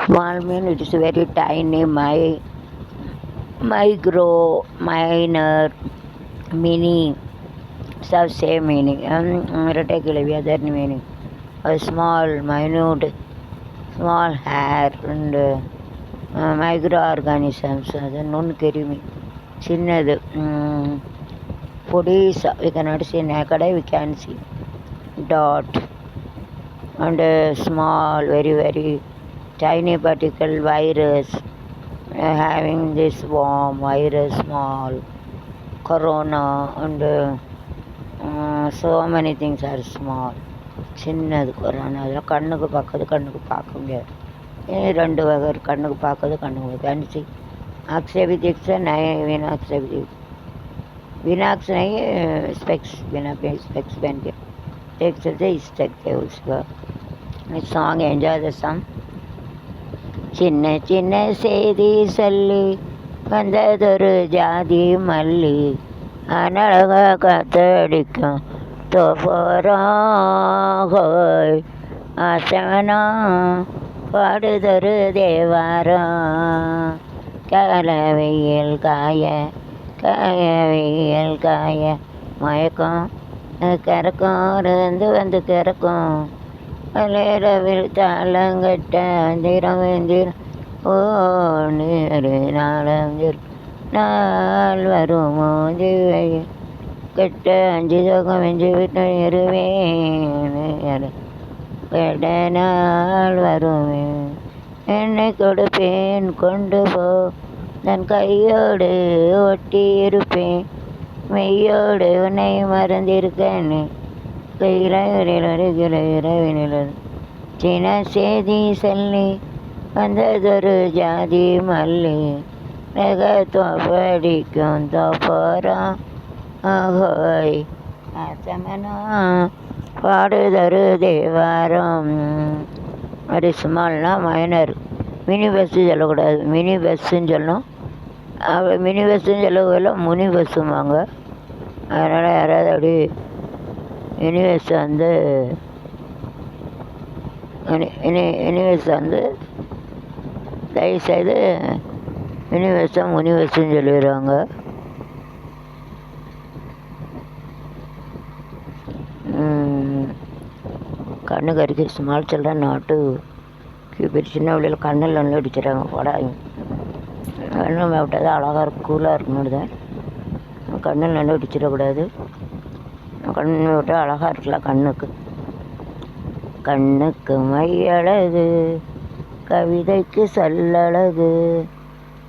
Small mean it is very tiny, micro, minor, mini, so same meaning. Particularly other meaning. A small, minute, small hair and microorganisms. அது நுண்கிருமி சின்னது. Bodies we cannot see naked eye, we can see dot and small, very very tiny particle virus, having this worm virus, small corona and so many things are small. சின்னது corona அதெல்லாம் கண்ணுக்கு பார்க்க முடியாது. ரெண்டு வகை கண்ணுக்கு பார்க்கறது கண்ணுக்கு கேன்சி आक्षेपित नहीं विनाक्ष नहीं स्पेक्स बिना स्पेक्स पहन के देख सकते इस सकते उसका सॉन्ग एंजॉय द सॉन्ग சின்ன சின்ன செய்தி சொல்லி வந்ததொரு ஜாதி மல்லி அனழக காத்தடிக்கும் தோப்போராய் ஆசனா பாடுதொரு தேவாரம் கலவையில் காய மயக்கம் கறக்கும் வந்து கிறக்கும் மலைரவில் தாளங்கட்ட அந்திரம் வெந்திரம் ஓ நீர் நாளந்திர் நாள் வருமோ திவை கெட்ட அஞ்சு தோகம் வெஞ்சு விட்டு இருவேன் கெட்ட நாள் வருவேன் என்னை கொடுப்பேன் கொண்டு போ தன் கையோடு ஒட்டி இருப்பேன் மெய்யோடு உன்னை மறந்திருக்கேன்னு இரவினில் சின்ன செய்தி சொல்லி வந்ததொரு ஜாதி மல்லி நெக தோப்படிக்கும் தோப்போரம் ஆகோய் ஆசமனா பாடுதொரு தேவாரம். அது ஸ்மால்னா மைனர். மினி பஸ்ஸு சொல்லக்கூடாது, மினி பஸ்ஸுன்னு சொல்லணும். மினி பஸ்ஸுன்னு சொல்லக்கூட முனி பஸ்ஸுமாங்க. அதனால் யாராவது அப்படி மினி பஸ் வந்து மினி பஸ் வந்து தயவுசெய்து மினி பஸ்ஸை முனி பஸ்ஸுன்னு சொல்லிடுவாங்க. கண்ணு கறிக்கு ஸ்மால் சில்ட்ரன் நாட்டு கியூபிட் சின்ன வழியில் கண்ணில் ஒன்று அடிச்சிடறாங்க படம். கண்ணு விட்டால் அழகாக இருக்கும், கூலாக இருக்கணும் தான். கண்ணில் நல்லா அடிச்சிடக்கூடாது. கண்ணு விட்டால் அழகாக இருக்கலாம் கண்ணுக்கு. கண்ணுக்கு மை அழகு, கவிதைக்கு சொல்லழகு,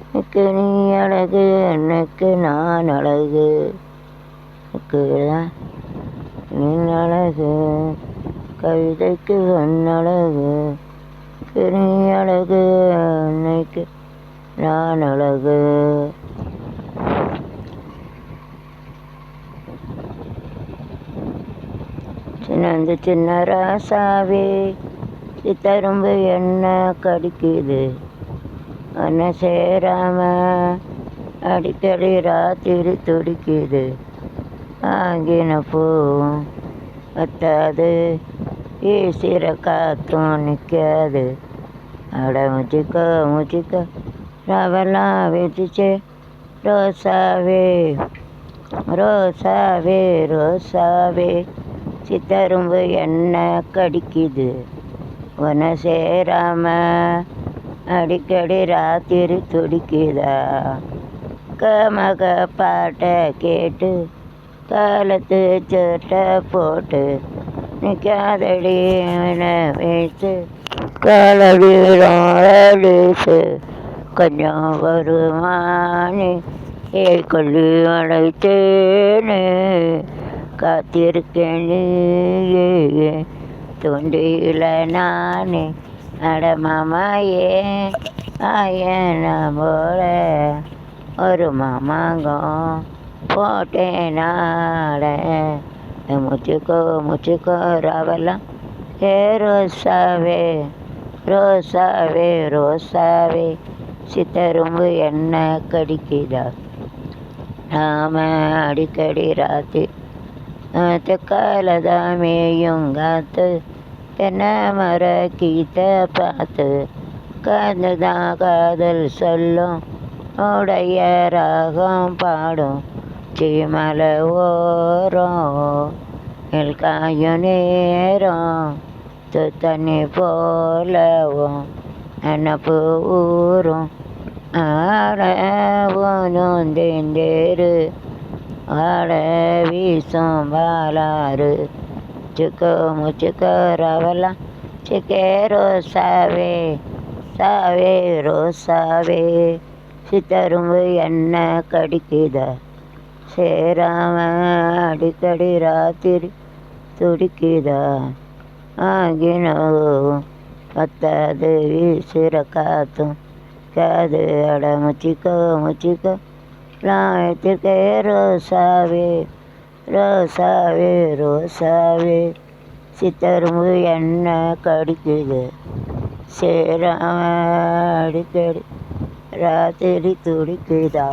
எனக்கு நீ அழகு, எனக்கு நான் அழகு, நீ அழகு, கவிதைக்கு சொன்னழகு, நீ அழகு, அன்னைக்கு நான் அழகு. சின்ன சின்ன ராசாவே சித்தரும்பு என்ன கடிக்குது, ஒன்ன சேராம அடிக்கடி ராத்திரி துடிக்குது, ஆங்கின பூவும் பத்தாது ஈசிற காத்தும் நிற்காது, அட முச்சிக்க ரவெல்லாம் வெடிச்சே ரோசாவே ரோசாவே ரோசாவே சித்தரும்பு என்ன கடிக்குது, உன சேராம அடிக்கடி ராத்திரி துடிக்குதா, கமக பாட்டை கேட்டு காலத்து சோட்டை போட்டு நிற்காதடி வீசு காலடி வீசு கொஞ்சம் வருமானே கொல்லி அழைத்தேனே காத்திருக்கேன் தொண்டியில் நானே அடமாமாயே ஆயனா போல ஒரு மாமாங்கம் போட்டேனாட முச்சுக்கோ ராவெல்லாம் ஹே ரோசாவே ரோசாவே ரோசாவே சித்தரும்பு என்ன கடிக்குதா, நாம அடிக்கடி ராத்தி தெக்காலதான் மேயும் காத்து தென்னை மர கீத்த பார்த்து காதல்தான் காதல் சொல்லும் உடைய ராகம் பாடும் சீமலை ஓரம் காயும் நேரம் தண்ணி போலவும் நினப்பு ஊறும் ஆடவும் தேந்தேரு ஆட வீசும் பாலாறு சிக்கோ முச்சிக்கோ ரவலாம் சிக்கே ரோசாவே சாவே ரோசாவே சித்தரும்பு என்ன கடிக்குதா சேராம அடிக்கடி ராத்திரி துடிக்குதா ஆகினோ பத்தாது வீசுற காத்தும் காது அட முச்சிக்கோ முச்சிக்கோ லாயத்திற்கே ரோசாவே ரோசாவே ரோசாவே சித்தரும்பு என்ன கடிக்குது சேராம அடிக்கடி ராத்திரி துடிக்குதா.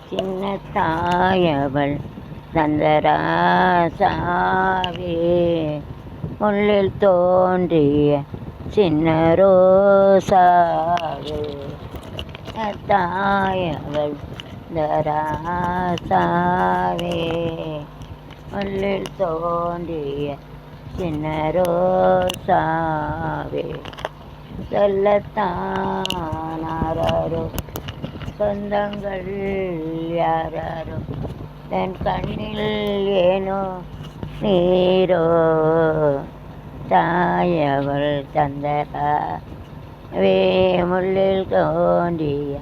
சின்ன தாயவள் சந்தராசாவே முள்ளில் தோன்றிய சின்ன ரோசாவே தாயவள் தராசாவே முள்ளில் தோன்றிய சின்ன ரோசாவே சொல்லத்தானாரோ சொந்தங்கள் யாரோ என் கண்ணில் ஏனோ நீரோ தாயவள் தந்தராவே முள்ளில் தோன்றிய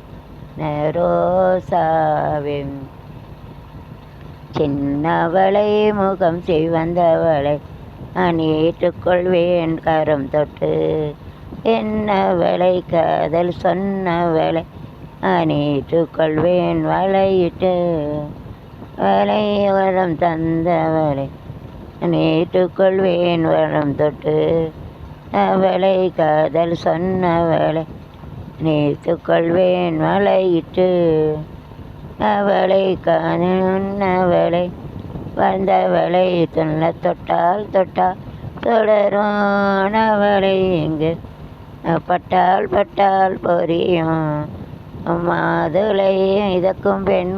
ரோசாவே சின்னவளை முகம் சிவந்தவளை நான் ஏற்றுக்கொள்வேன் கரம் தொட்டு என்னவளை காதல் சொன்னவளை நான் ஏற்றுக்கொள்வேன் வளையிட்டு வளை வரம் தந்தவளை நான் ஏற்றுக்கொள்வேன் வரம் தொட்டு அவளை காதல் சொன்னவளை ஏற்றுக்கொள்வேன் வளையிட்டு அவளை காணவளை வந்தவளை துண்ண தொட்டால் தொட்டால் தொடரும் அவளை இங்கு பட்டால் பட்டால் பொரியும் மாதுளை இதற்கும் பெண்